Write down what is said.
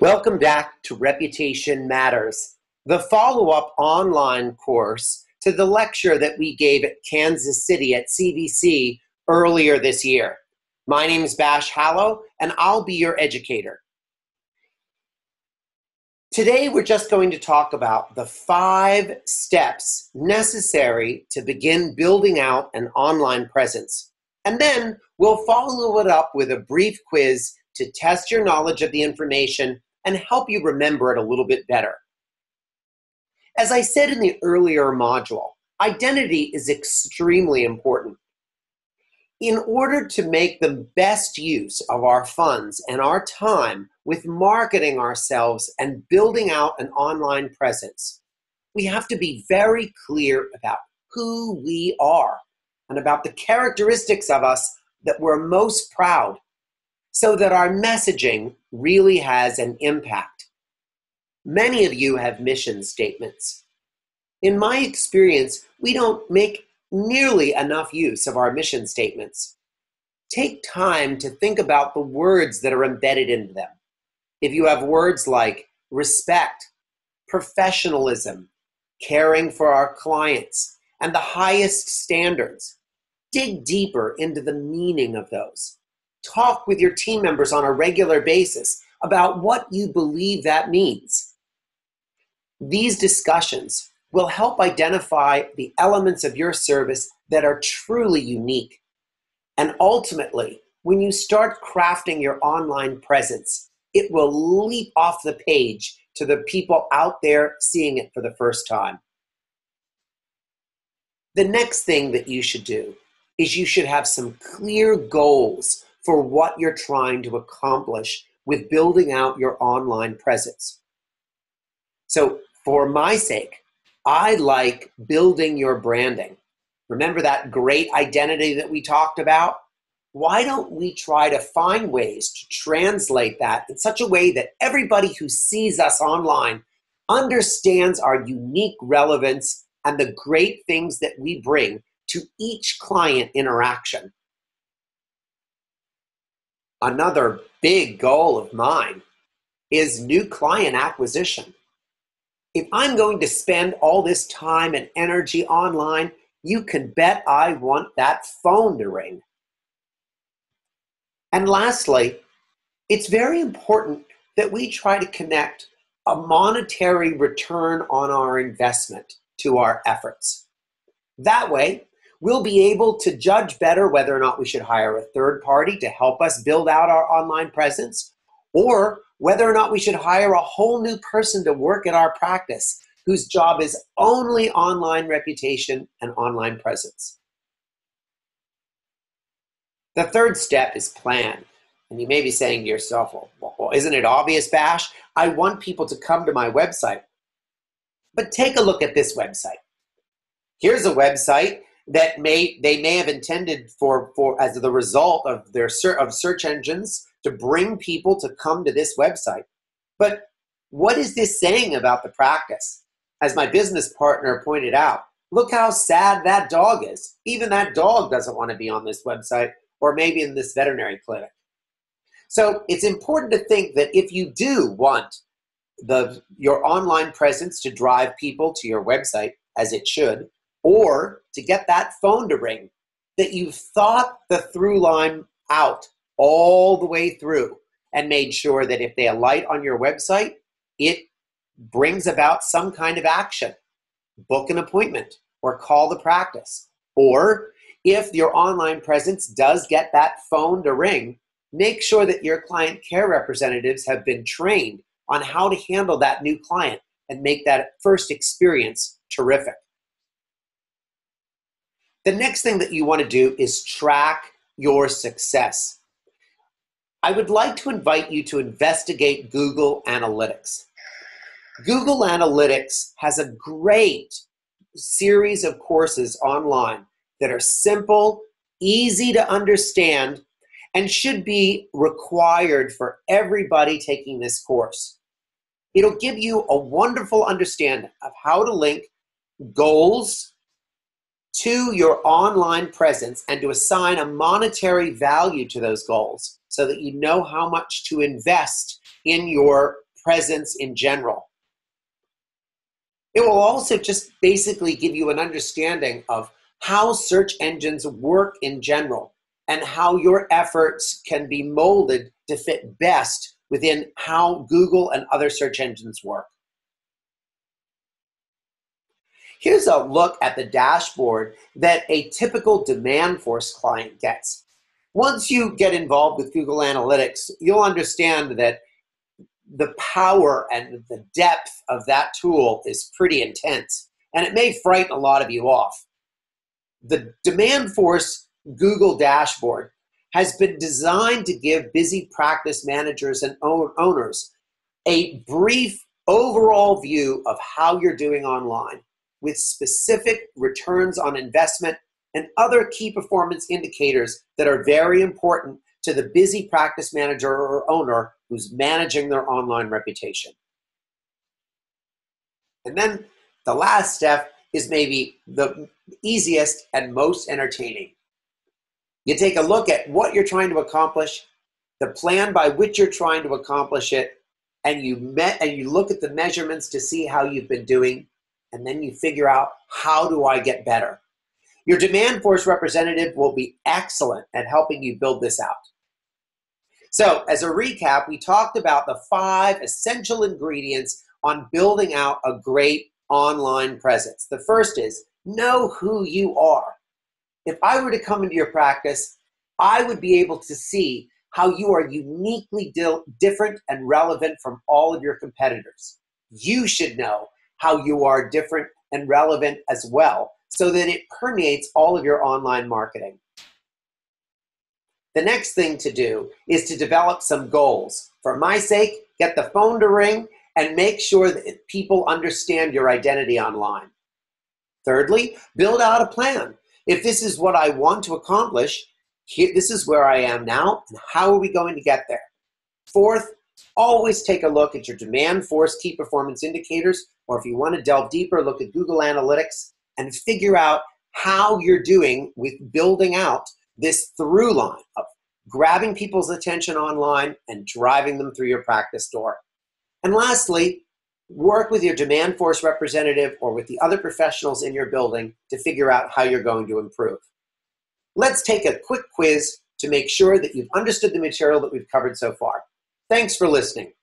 Welcome back to Reputation Matters, the follow-up online course to the lecture that we gave at Kansas City at CVC earlier this year. My name is Bash Hallow, and I'll be your educator. Today, we're just going to talk about the 5 steps necessary to begin building out an online presence. And then we'll follow it up with a brief quiz to test your knowledge of the information and help you remember it a little bit better. As I said in the earlier module, identity is extremely important. In order to make the best use of our funds and our time with marketing ourselves and building out an online presence, we have to be very clear about who we are and about the characteristics of us that we're most proud, so that our messaging really has an impact. Many of you have mission statements. In my experience, we don't make nearly enough use of our mission statements. Take time to think about the words that are embedded into them. If you have words like respect, professionalism, caring for our clients, and the highest standards, dig deeper into the meaning of those. Talk with your team members on a regular basis about what you believe that means. These discussions will help identify the elements of your service that are truly unique. And ultimately, when you start crafting your online presence, it will leap off the page to the people out there seeing it for the first time. The next thing that you should do is you should have some clear goals for what you're trying to accomplish with building out your online presence. So for my sake, I like building your branding. Remember that great identity that we talked about? Why don't we try to find ways to translate that in such a way that everybody who sees us online understands our unique relevance and the great things that we bring to each client interaction? Another big goal of mine is new client acquisition. If I'm going to spend all this time and energy online, you can bet I want that phone to ring. And lastly, it's very important that we try to connect a monetary return on our investment to our efforts. That way, we'll be able to judge better whether or not we should hire a third party to help us build out our online presence, or whether or not we should hire a whole new person to work at our practice whose job is only online reputation and online presence. The third step is plan. And you may be saying to yourself, well, isn't it obvious, Bash? I want people to come to my website. But take a look at this website. Here's a website that they may have intended for as the result of their search engines to bring people to come to this website. But what is this saying about the practice? As my business partner pointed out, look how sad that dog is. Even that dog doesn't want to be on this website or maybe in this veterinary clinic. So it's important to think that if you do want your online presence to drive people to your website, as it should, or to get that phone to ring, that you've thought the through line out all the way through and made sure that if they alight on your website, it brings about some kind of action. Book an appointment or call the practice. Or if your online presence does get that phone to ring, make sure that your client care representatives have been trained on how to handle that new client and make that first experience terrific. The next thing that you want to do is track your success. I would like to invite you to investigate Google Analytics. Google Analytics has a great series of courses online that are simple, easy to understand, and should be required for everybody taking this course. It'll give you a wonderful understanding of how to link goals to your online presence and to assign a monetary value to those goals so that you know how much to invest in your presence in general. It will also just basically give you an understanding of how search engines work in general and how your efforts can be molded to fit best within how Google and other search engines work. Here's a look at the dashboard that a typical Demandforce client gets. Once you get involved with Google Analytics, you'll understand that the power and the depth of that tool is pretty intense, and it may frighten a lot of you off. The Demandforce Google dashboard has been designed to give busy practice managers and owners a brief overall view of how you're doing online, with specific returns on investment and other key performance indicators that are very important to the busy practice manager or owner who's managing their online reputation. And then the last step is maybe the easiest and most entertaining. You take a look at what you're trying to accomplish, the plan by which you're trying to accomplish it, and you look at the measurements to see how you've been doing, and then you figure out, how do I get better? Your Demandforce representative will be excellent at helping you build this out. So, as a recap, we talked about the 5 essential ingredients on building out a great online presence. The first is, know who you are. If I were to come into your practice, I would be able to see how you are uniquely different and relevant from all of your competitors. You should know how you are different and relevant as well, so that it permeates all of your online marketing. The next thing to do is to develop some goals. For my sake, get the phone to ring and make sure that people understand your identity online. Thirdly, build out a plan. If this is what I want to accomplish, this is where I am now, and how are we going to get there? Fourth, always take a look at your Demandforce key performance indicators, or if you want to delve deeper, look at Google Analytics and figure out how you're doing with building out this through line of grabbing people's attention online and driving them through your practice door. And lastly, work with your Demandforce representative or with the other professionals in your building to figure out how you're going to improve. Let's take a quick quiz to make sure that you've understood the material that we've covered so far. Thanks for listening.